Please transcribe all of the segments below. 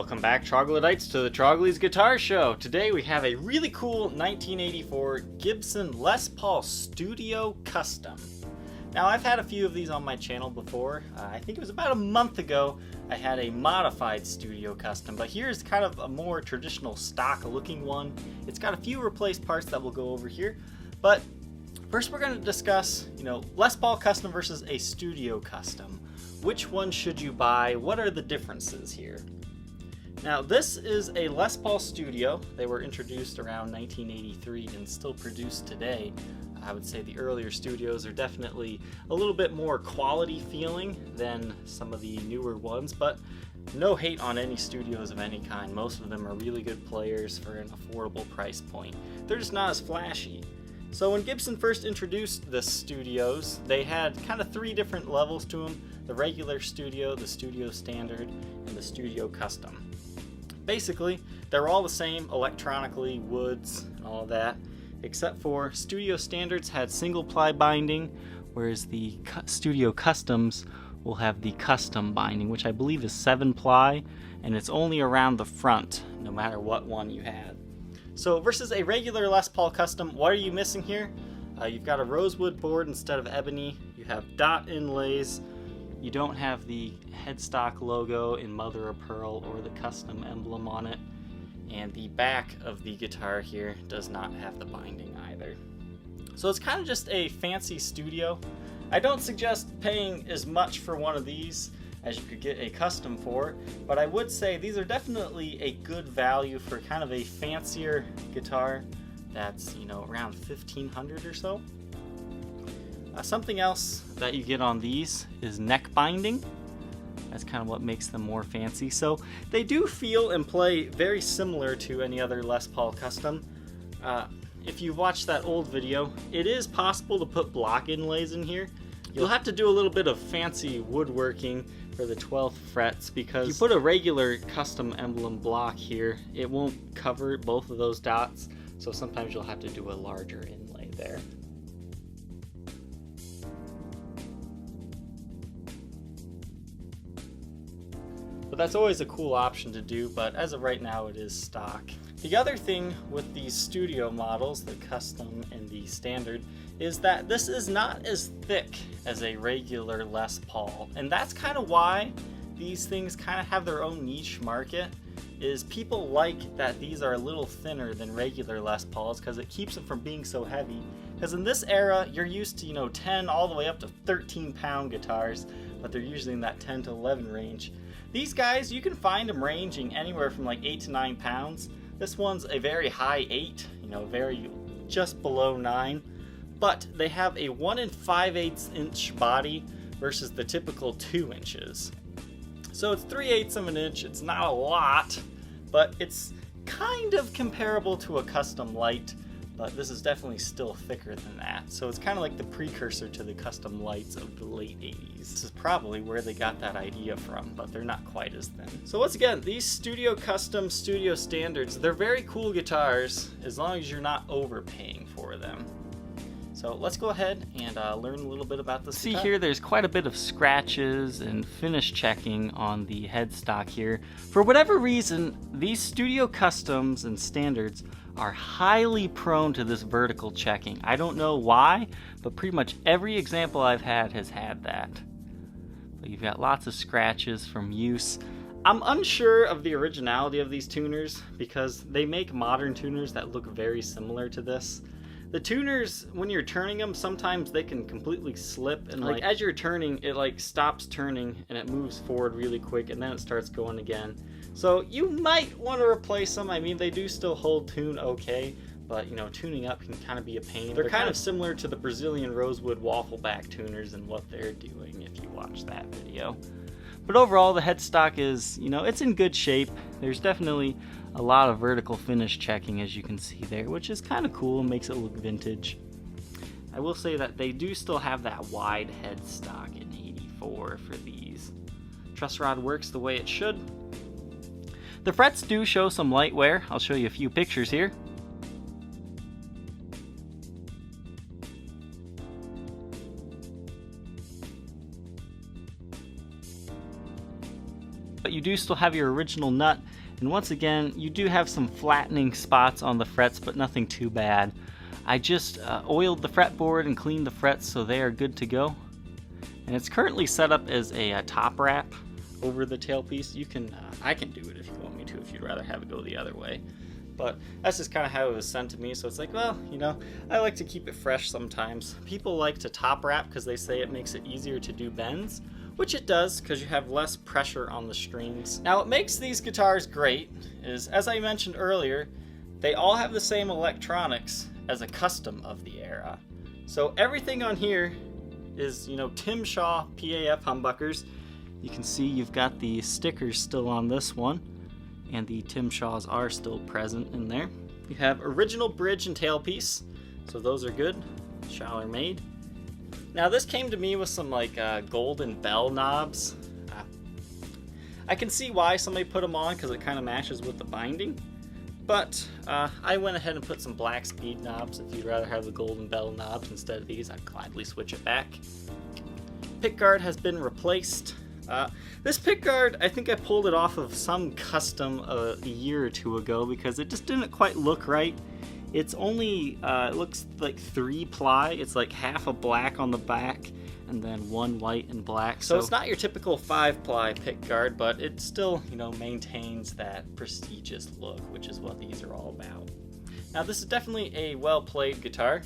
Welcome back, Troglodytes, to the Trogly's Guitar Show. Today we have a really cool 1984 Gibson Les Paul Studio Custom. Now, I've had a few of these on my channel before. I think it was about a month ago I had a modified Studio Custom, but here's kind of a more traditional stock looking one. It's got a few replaced parts that we'll go over here, but first we're going to discuss, Les Paul Custom versus a Studio Custom. Which one should you buy? What are the differences here? Now, this is a Les Paul Studio. They were introduced around 1983 and still produced today. I would say the earlier studios are definitely a little bit more quality feeling than some of the newer ones, but no hate on any studios of any kind. Most of them are really good players for an affordable price point. They're just not as flashy. So when Gibson first introduced the studios, they had kind of three different levels to them: the regular studio, the studio standard, and the studio custom. Basically, they're all the same electronically, woods, and all of that, except for studio standards had single ply binding, whereas the studio customs will have the custom binding, which I believe is 7 ply, and it's only around the front, no matter what one you had. So versus a regular Les Paul Custom, what are you missing here? You've got a rosewood board instead of ebony. You have dot inlays. You don't have the headstock logo in mother of pearl or the custom emblem on it. And the back of the guitar here does not have the binding either. So it's kind of just a fancy studio. I don't suggest paying as much for one of these as you could get a custom for, but I would say these are definitely a good value for kind of a fancier guitar that's, around $1,500 or so. Something else that you get on these is neck binding. That's kind of what makes them more fancy. So they do feel and play very similar to any other Les Paul Custom. If you've watched that old video, it is possible to put block inlays in here. You'll have to do a little bit of fancy woodworking for the 12th frets, because if you put a regular custom emblem block here, it won't cover both of those dots, so sometimes you'll have to do a larger inlay there. But that's always a cool option to do, but as of right now it is stock. The other thing with these studio models, the custom and the standard, is that this is not as thick as a regular Les Paul. And that's kind of why these things kind of have their own niche market, is people like that these are a little thinner than regular Les Pauls because it keeps them from being so heavy. Because in this era, you're used to, 10 all the way up to 13-pound guitars, but they're usually in that 10 to 11 range. These guys, you can find them ranging anywhere from like 8 to 9 pounds. This one's a very high 8, very just below 9. But they have a 1 5/8 inch body versus the typical 2 inches. So it's 3/8 of an inch. It's not a lot, but it's kind of comparable to a custom light, but this is definitely still thicker than that. So it's kind of like the precursor to the custom lights of the late 80s. This is probably where they got that idea from, but they're not quite as thin. So once again, these Studio Custom, Studio Standards, they're very cool guitars as long as you're not overpaying for them. So let's go ahead and learn a little bit about this guitar. See here, there's quite a bit of scratches and finish checking on the headstock here. For whatever reason, these Studio Customs and Standards are highly prone to this vertical checking. I don't know why, but pretty much every example I've had has had that. But you've got lots of scratches from use. I'm unsure of the originality of these tuners because they make modern tuners that look very similar to this. The tuners, when you're turning them, sometimes they can completely slip, and as you're turning, it stops turning and it moves forward really quick, and then it starts going again. So you might want to replace them. I mean, they do still hold tune okay, but tuning up can kind of be a pain. They're kind of similar to the Brazilian rosewood waffleback tuners and what they're doing if you watch that video. But overall, the headstock is, it's in good shape. There's definitely a lot of vertical finish checking, as you can see there, which is kind of cool and makes it look vintage. I will say that they do still have that wide headstock in 84 for these. Truss rod works the way it should. The frets do show some light wear. I'll show you a few pictures here. but you do still have your original nut, and once again you do have some flattening spots on the frets, but nothing too bad. I just oiled the fretboard and cleaned the frets so they are good to go, and it's currently set up as a top wrap over the tailpiece. You can I can do it if you want me to, if you'd rather have it go the other way, but that's just kind of how it was sent to me. So it's like, well, you know, I like to keep it fresh sometimes. People like to top wrap because they say it makes it easier to do bends, which it does because you have less pressure on the strings. Now what makes these guitars great is, as I mentioned earlier, they all have the same electronics as a custom of the era. So everything on here is, you know, Tim Shaw PAF humbuckers. You can see you've got the stickers still on this one, and the Tim Shaws are still present in there. You have original bridge and tailpiece, so those are good. Schaller made. Now this came to me with some like golden bell knobs. I can see why somebody put them on because it kind of matches with the binding, but I went ahead and put some black speed knobs. If you'd rather have the golden bell knobs instead of these, I'd gladly switch it back. Pickguard has been replaced. This pickguard, I think I pulled it off of some custom a year or two ago because it just didn't quite look right. It's only, it looks like 3 ply. It's like half a black on the back and then 1 white and black. So it's not your typical 5 ply pickguard, but it still, you know, maintains that prestigious look, which is what these are all about. Now this is definitely a well-played guitar.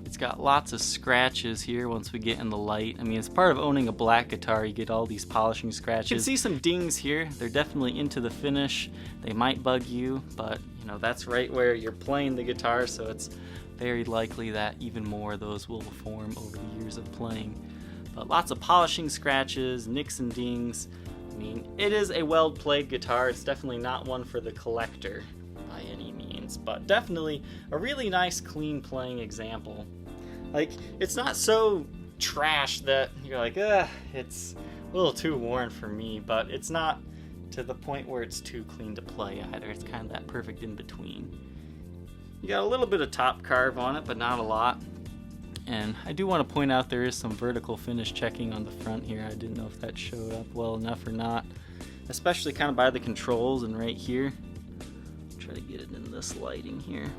It's got lots of scratches here once we get in the light. I mean, it's part of owning a black guitar, you get all these polishing scratches. You can see some dings here. They're definitely into the finish. They might bug you, but you know, that's right where you're playing the guitar, so it's very likely that even more of those will form over the years of playing. But lots of polishing scratches, nicks and dings. I mean, it is a well-played guitar. It's definitely not one for the collector by any means, but definitely a really nice, clean playing example. Like, it's not so trash that you're like, it's a little too worn for me, but it's not to the point where it's too clean to play either. It's kind of that perfect in between. You got a little bit of top carve on it, but not a lot. And I do want to point out there is some vertical finish checking on the front here. I didn't know if that showed up well enough or not, especially kind of by the controls and right here. Try to get it in this lighting here.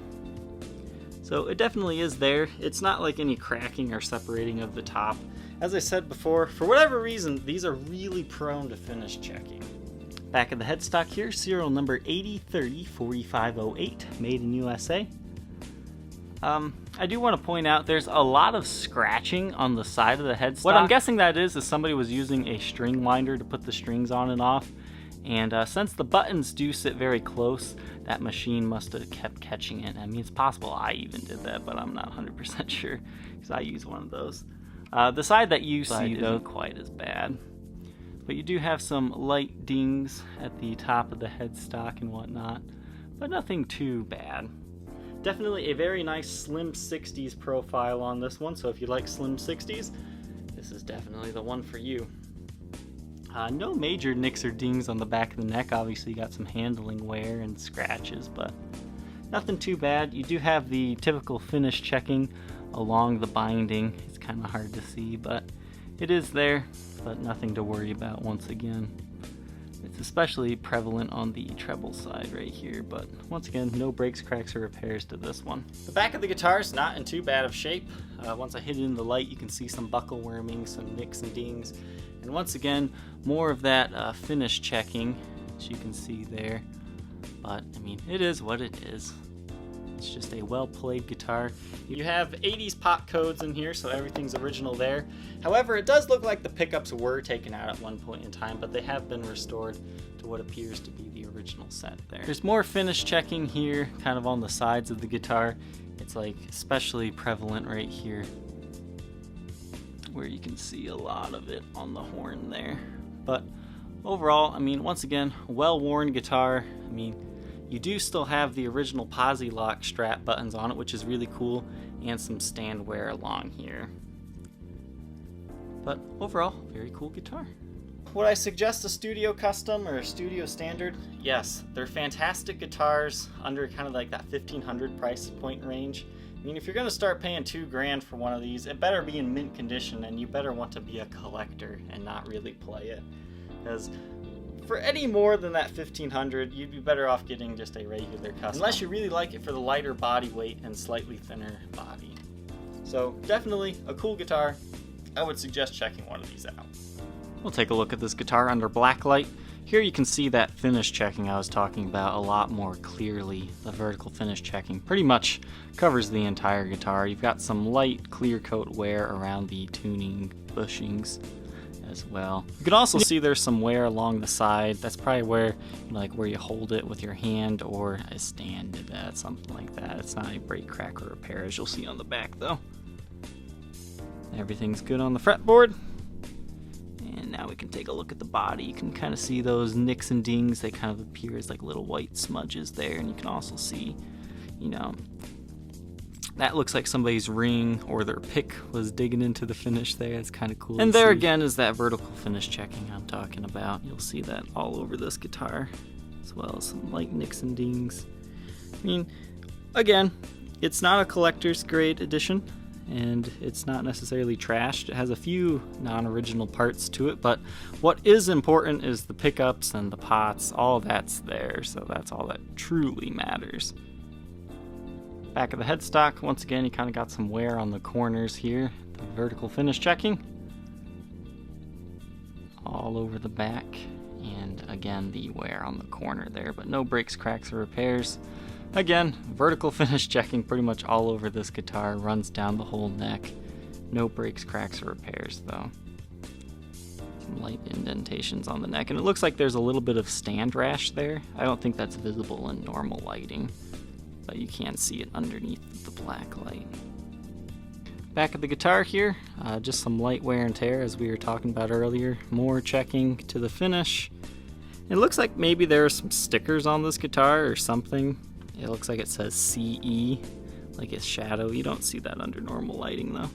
So it definitely is there. It's not like any cracking or separating of the top. As I said before, for whatever reason, these are really prone to finish checking. Back of the headstock here, serial number 80304508, made in USA. I do want to point out there's a lot of scratching on the side of the headstock. What I'm guessing that is somebody was using a string winder to put the strings on and off. And since the buttons do sit very close, that machine must have kept catching it. I mean, it's possible I even did that, but I'm not 100% sure because I use one of those. The side that you see, though, isn't quite as bad. But you do have some light dings at the top of the headstock and whatnot, but nothing too bad. Definitely a very nice slim 60s profile on this one, so if you like slim 60s, this is definitely the one for you. No major nicks or dings on the back of the neck. Obviously you got some handling wear and scratches, but nothing too bad. You do have the typical finish checking along the binding. It's kind of hard to see, but it is there, but nothing to worry about once again. It's especially prevalent on the treble side right here, but once again, no breaks, cracks, or repairs to this one. The back of the guitar is not in too bad of shape. Once I hit it in the light, you can see some buckle worming, some nicks and dings, and once again, more of that finish checking, as you can see there. But, I mean, it is what it is. It's just a well-played guitar. You have 80s pop codes in here, so everything's original there. However, it does look like the pickups were taken out at one point in time, but they have been restored to what appears to be the original set there. There's more finish checking here, kind of on the sides of the guitar. It's like especially prevalent right here, where you can see a lot of it on the horn there. But overall, I mean, once again, well-worn guitar. I mean, you do still have the original posi lock strap buttons on it, which is really cool, and some stand wear along here. But overall, very cool guitar. Would I suggest a studio custom or a studio standard? Yes, they're fantastic guitars under kind of like that $1,500 price point range. I mean, if you're going to start paying $2 grand for one of these, it better be in mint condition, and you better want to be a collector and not really play it. because for any more than that $1,500, you'd be better off getting just a regular custom, unless you really like it for the lighter body weight and slightly thinner body. So definitely a cool guitar. I would suggest checking one of these out. We'll take a look at this guitar under Blacklight. Here you can see that finish checking I was talking about a lot more clearly. The vertical finish checking pretty much covers the entire guitar. You've got some light clear coat wear around the tuning bushings as well. You can also see there's some wear along the side. That's probably where, where you hold it with your hand, or a stand did that, something like that. It's not a break, crack, or repair, as you'll see on the back though. Everything's good on the fretboard. And now we can take a look at the body. You can kind of see those nicks and dings. They kind of appear as like little white smudges there. And you can also see, that looks like somebody's ring or their pick was digging into the finish there. It's kind of cool. And there again is that vertical finish checking I'm talking about. You'll see that all over this guitar, as well as some light nicks and dings. I mean, again, it's not a collector's grade edition, and it's not necessarily trashed. It has a few non-original parts to it, but what is important is the pickups and the pots. All that's there, so that's all that truly matters. Back of the headstock, once again, you kind of got some wear on the corners here. The vertical finish checking all over the back, and again the wear on the corner there, but no breaks, cracks, or repairs. Again, vertical finish checking pretty much all over this guitar, runs down the whole neck. No breaks, cracks, or repairs though. Some light indentations on the neck, and it looks like there's a little bit of stand rash there. I don't think that's visible in normal lighting, but you can see it underneath the black light. Back of the guitar here, just some light wear and tear as we were talking about earlier. More checking to the finish. It looks like maybe there are some stickers on this guitar or something. It looks like it says CE, like it's shadow. You don't see that under normal lighting though.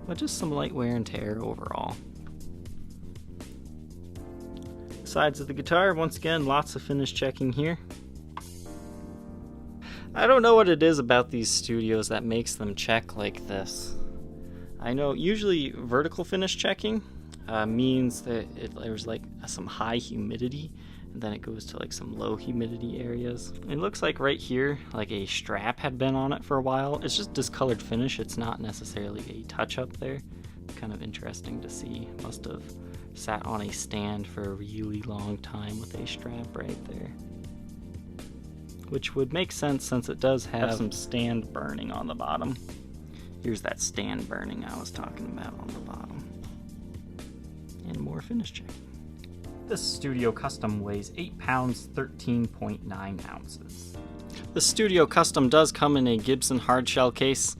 But just some light wear and tear overall. Sides of the guitar, once again, lots of finish checking here. I don't know what it is about these studios that makes them check like this. I know usually vertical finish checking means that there's like some high humidity, and then it goes to like some low humidity areas. It looks like right here, like a strap had been on it for a while. It's just discolored finish. It's not necessarily a touch-up there. Kind of interesting to see. Must have sat on a stand for a really long time with a strap right there. Which would make sense since it does have some stand burning on the bottom. Here's that stand burning I was talking about on the bottom. And more finish checking. This Studio Custom weighs 8 pounds, 13.9 ounces. The Studio Custom does come in a Gibson hardshell case.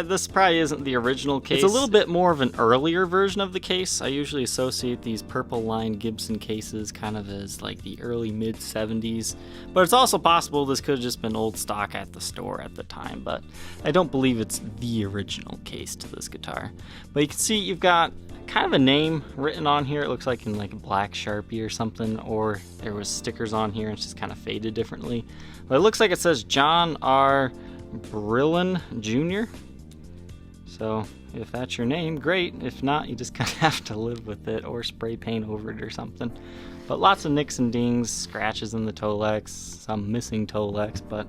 This probably isn't the original case. It's a little bit more of an earlier version of the case. I usually associate these purple lined Gibson cases kind of as like the early mid 70s. But it's also possible this could have just been old stock at the store at the time. But I don't believe it's the original case to this guitar. But you can see you've got kind of a name written on here. It looks like in like a black Sharpie or something, or there was stickers on here and it's just kind of faded differently. But it looks like it says John R. Brillin Jr. So if that's your name, great. If not, you just kind of have to live with it or spray paint over it or something. But lots of nicks and dings, scratches in the Tolex, some missing Tolex, but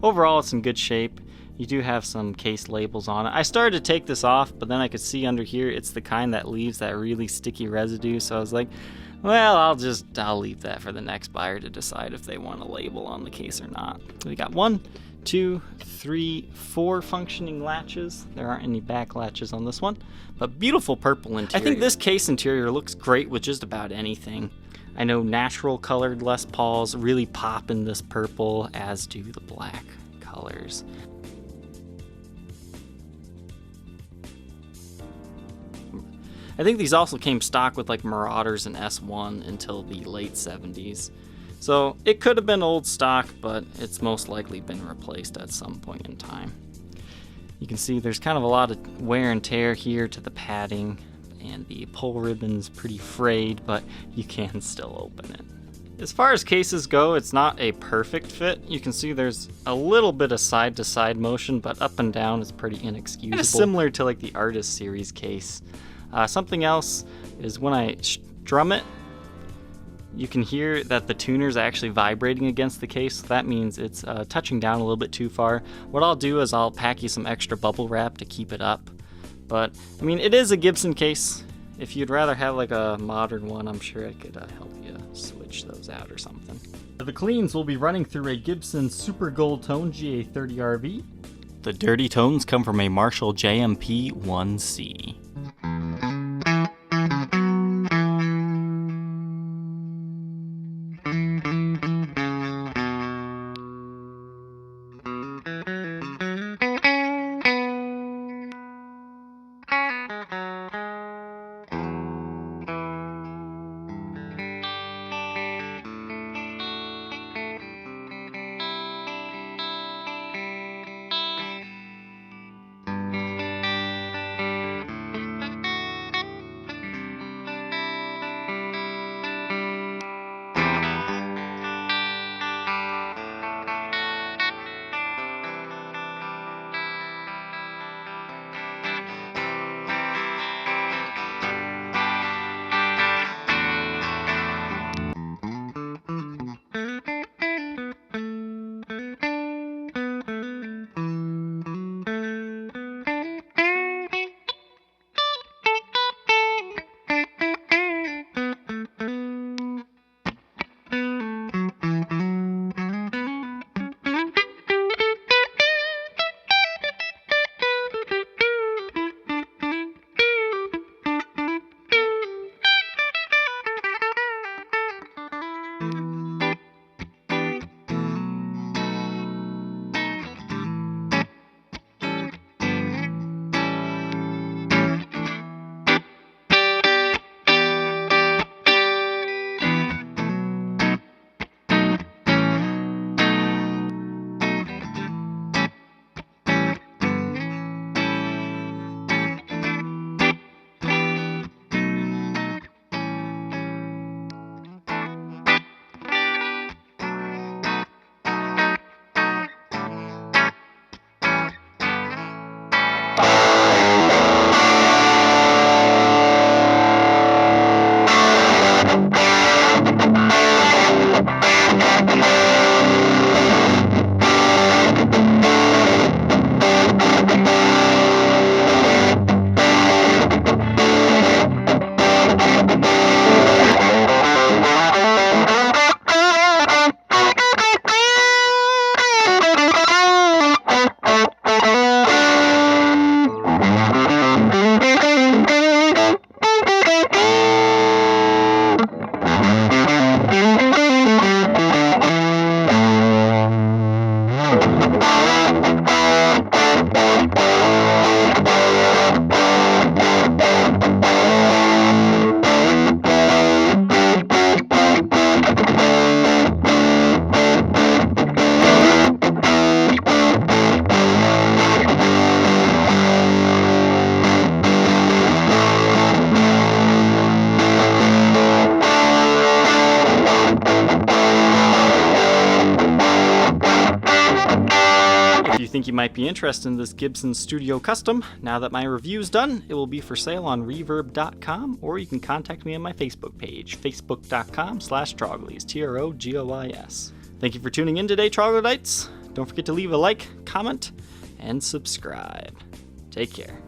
overall it's in good shape. You do have some case labels on it. I started to take this off, but then I could see under here it's the kind that leaves that really sticky residue. So I was like, well, I'll leave that for the next buyer to decide if they want a label on the case or not. We got 1, 2, 3, 4 functioning latches. There aren't any back latches on this one, but beautiful purple interior. I think this case interior looks great with just about anything. I know natural colored Les Pauls really pop in this purple, as do the black colors. I think these also came stock with like Marauders and S1 until the late 70s. So it could have been old stock, but it's most likely been replaced at some point in time. You can see there's kind of a lot of wear and tear here to the padding, and the pull ribbon's pretty frayed, but you can still open it. As far as cases go, it's not a perfect fit. You can see there's a little bit of side-to-side motion, but up and down is pretty inexcusable. Kind of similar to like the Artist Series case. Something else is when I strum it, you can hear that the tuner's actually vibrating against the case. That means it's touching down a little bit too far. What I'll do is I'll pack you some extra bubble wrap to keep it up. But, I mean, it is a Gibson case. If you'd rather have like a modern one, I'm sure I could help you switch those out or something. The cleans will be running through a Gibson Super Gold Tone GA30RV. The dirty tones come from a Marshall JMP 1C. If you think you might be interested in this Gibson Studio Custom, now that my review's done, it will be for sale on reverb.com, or you can contact me on my Facebook page, facebook.com/Troglys, Trogoys. Thank you for tuning in today, Troglodytes. Don't forget to leave a like, comment, and subscribe. Take care.